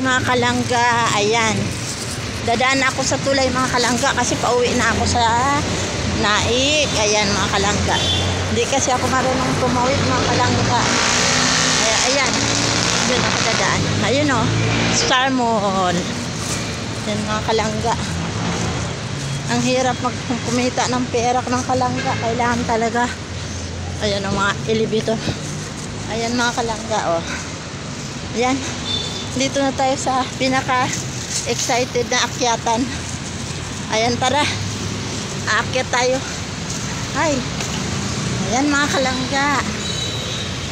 mga kalangga, ayan. Dadaan ako sa tulay mga kalangga kasi pauwi na ako sa Naik. Ayan mga kalangga. Hindi kasi ako marunong tumawid mga kalangga. Ayan. Doon ako dadaan. Ayun o. Star Mall. Ayan mga kalangga. Ang hirap kumita ng pera ng kalangga. Kailangan talaga. Ayan o mga elevator. Ayan mga kalangga o. Ayan. Dito na tayo sa pinaka-excited na akyatan. Ayan, tara. Aakyat tayo. Ay. Ayan mga kalangga.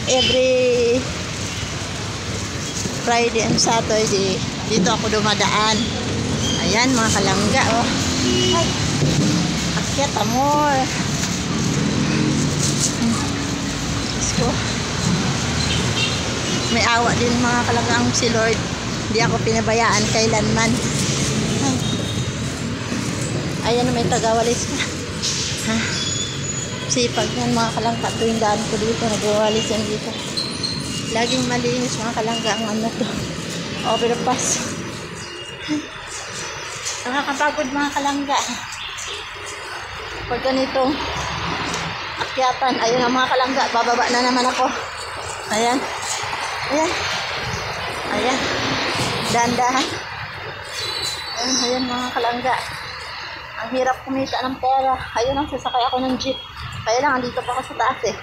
Every Friday and Saturday, dito ako dumadaan. Ayan mga kalangga, oh. Ay. Akyat, amor. Let's go. May awa din mga kalanggang si Lord. Hindi ako pinabayaan kailanman. Ayan, may tagawalis ka. Ha? Sipag yan mga kalangga. Tuwing daan ko dito, nagwawalis yan dito. Laging malinis mga kalangga ang ano to. Overpass. Nakakapagod mga kalangga. Pag ganitong akyatan, ayun ang mga kalangga. Bababa na naman ako. Ayan. Ayan. Ayan. Dandahan. Ayan, ayan mga kalangga. Ang hirap kumita ng pera. Ayun ang sasakay ako ng jeep. Kaya lang, andito pa ako sa taas eh.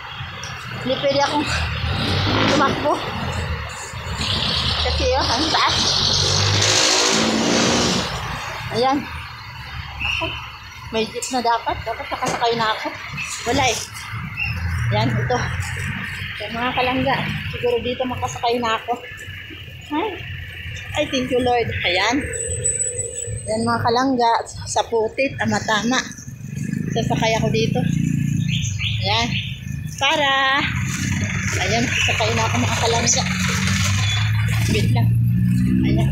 Hindi pwede akong tumakbo. Kasi yun, ang taas. Ayan. Ako, may jeep na dapat. Dapat nakasakay na ako. Wala eh. Ayan, ito. Ayan mga kalangga. Siguro dito makasakay na ako. Ay, thank you Lord. Ayan. Yan mga kalangga, sa putit, tama-tama. Sasakay ako dito. Ayan. Para. Ayan, sasakay na ako mga kalangga. Wait lang. Ayan.